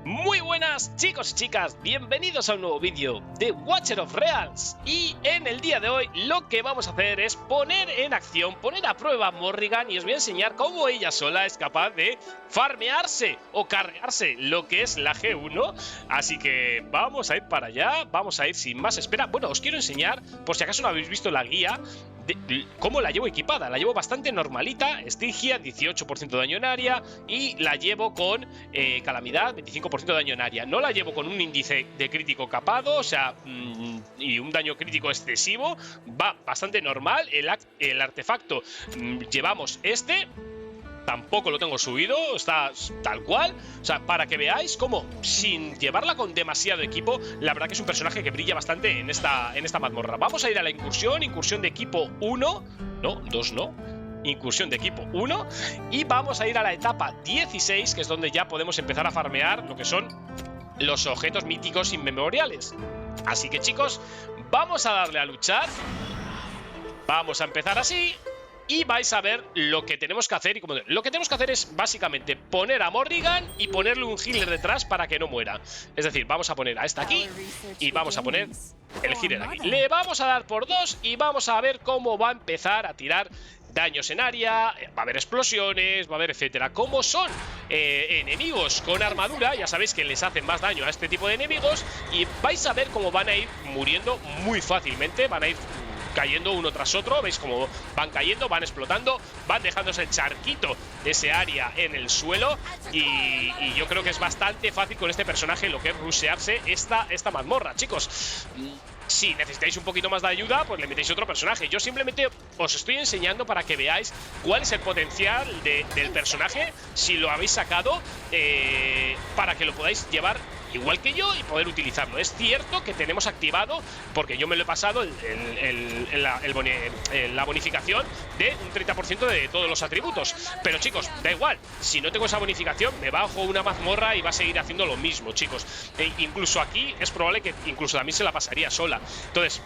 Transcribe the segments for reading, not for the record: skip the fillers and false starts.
Muy buenas chicos y chicas, bienvenidos a un nuevo vídeo de Watcher of Realms. Y en el día de hoy lo que vamos a hacer es poner en acción, poner a prueba a Morrigan, y os voy a enseñar cómo ella sola es capaz de farmearse o cargarse lo que es la G1. Así que vamos a ir para allá, vamos a ir sin más espera. Bueno, os quiero enseñar, por si acaso no habéis visto la guía, de cómo la llevo equipada. La llevo bastante normalita, Estigia, 18% de daño en área, y la llevo con Calamidad, 25% de daño en área. No la llevo con un índice de crítico capado, o sea, y un daño crítico excesivo. Va bastante normal. El artefacto, llevamos este. Tampoco lo tengo subido, está tal cual. O sea, para que veáis cómo, sin llevarla con demasiado equipo, la verdad que es un personaje que brilla bastante en esta mazmorra. Vamos a ir a la incursión de equipo 1. No, 2 no. Incursión de equipo 1. Y vamos a ir a la etapa 16, que es donde ya podemos empezar a farmear lo que son los objetos míticos inmemoriales. Así que chicos, vamos a darle a luchar. Vamos a empezar así. Y vais a ver lo que tenemos que hacer. Lo que tenemos que hacer es básicamente poner a Morrigan y ponerle un healer detrás para que no muera. Es decir, vamos a poner a esta aquí y vamos a poner el healer aquí. Le vamos a dar por 2 y vamos a ver cómo va a empezar a tirar daños en área. Va a haber explosiones, va a haber etcétera. Como son enemigos con armadura, ya sabéis que les hacen más daño a este tipo de enemigos. Y vais a ver cómo van a ir muriendo muy fácilmente. Van a ir cayendo uno tras otro, veis cómo van cayendo, van explotando, van dejándose el charquito de ese área en el suelo. Y yo creo que es bastante fácil con este personaje lo que es rushearse esta mazmorra, chicos. Si necesitáis un poquito más de ayuda, pues le metéis otro personaje. Yo simplemente os estoy enseñando para que veáis cuál es el potencial del personaje, si lo habéis sacado, para que lo podáis llevar igual que yo y poder utilizarlo. Es cierto que tenemos activado, porque yo me lo he pasado, la bonificación de un 30% de todos los atributos. Pero chicos, da igual, si no tengo esa bonificación, me bajo una mazmorra y va a seguir haciendo lo mismo, chicos. Incluso aquí es probable que incluso también se la pasaría sola. Entonces,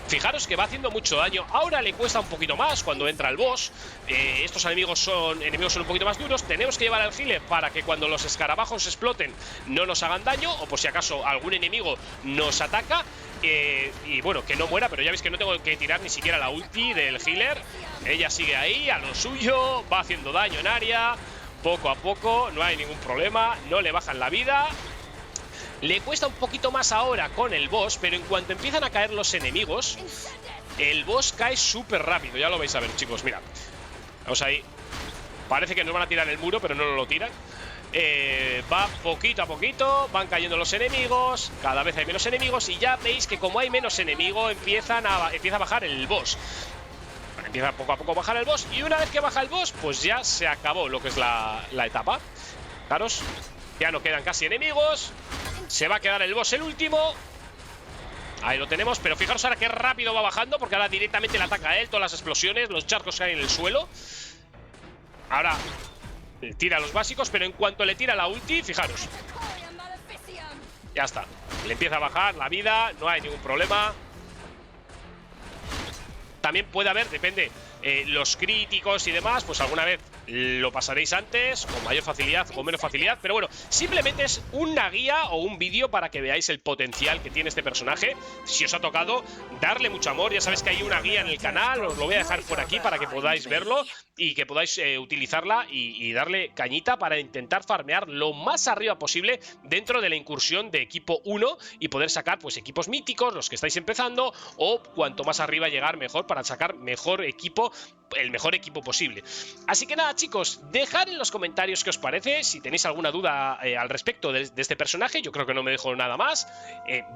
fijaros que va haciendo mucho daño. Ahora le cuesta un poquito más cuando entra el boss. Estos enemigos son un poquito más duros. Tenemos que llevar al healer para que cuando los escarabajos exploten no nos hagan daño, o por si acaso algún enemigo nos ataca. Y bueno, que no muera, pero ya veis que no tengo que tirar ni siquiera la ulti del healer. Ella sigue ahí a lo suyo, va haciendo daño en área, poco a poco, no hay ningún problema, no le bajan la vida. Le cuesta un poquito más ahora con el boss, pero en cuanto empiezan a caer los enemigos, el boss cae súper rápido. Ya lo vais a ver, chicos, mirad. Vamos ahí. Parece que nos van a tirar el muro, pero no nos lo tiran. Va poquito a poquito, van cayendo los enemigos, cada vez hay menos enemigos, y ya veis que como hay menos enemigos, empieza a bajar el boss. Empieza poco a poco a bajar el boss, y una vez que baja el boss, pues ya se acabó lo que es la etapa. Fijaros, ya no quedan casi enemigos. Se va a quedar el boss el último. Ahí lo tenemos, pero fijaros ahora qué rápido va bajando, porque ahora directamente le ataca a él, todas las explosiones, los charcos caen en el suelo. Ahora tira los básicos, pero en cuanto le tira la ulti, fijaros, ya está, le empieza a bajar la vida, no hay ningún problema. También puede haber, depende, los críticos y demás, pues alguna vez lo pasaréis antes, con mayor facilidad o menos facilidad. Pero bueno, simplemente es una guía o un vídeo para que veáis el potencial que tiene este personaje. Si os ha tocado, darle mucho amor. Ya sabéis que hay una guía en el canal, os lo voy a dejar por aquí para que podáis verlo y que podáis utilizarla y darle cañita para intentar farmear lo más arriba posible dentro de la incursión de equipo 1 y poder sacar pues equipos míticos, los que estáis empezando, o cuanto más arriba llegar mejor, para sacar mejor equipo, el mejor equipo posible. Así que nada, chicos, dejad en los comentarios qué os parece, si tenéis alguna duda al respecto de este personaje. Yo creo que no me dejo nada más.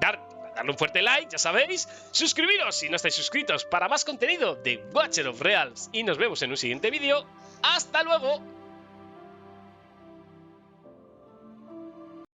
Darle un fuerte like, ya sabéis. Suscribiros si no estáis suscritos para más contenido de Watcher of Realms. Y nos vemos en un siguiente vídeo. ¡Hasta luego!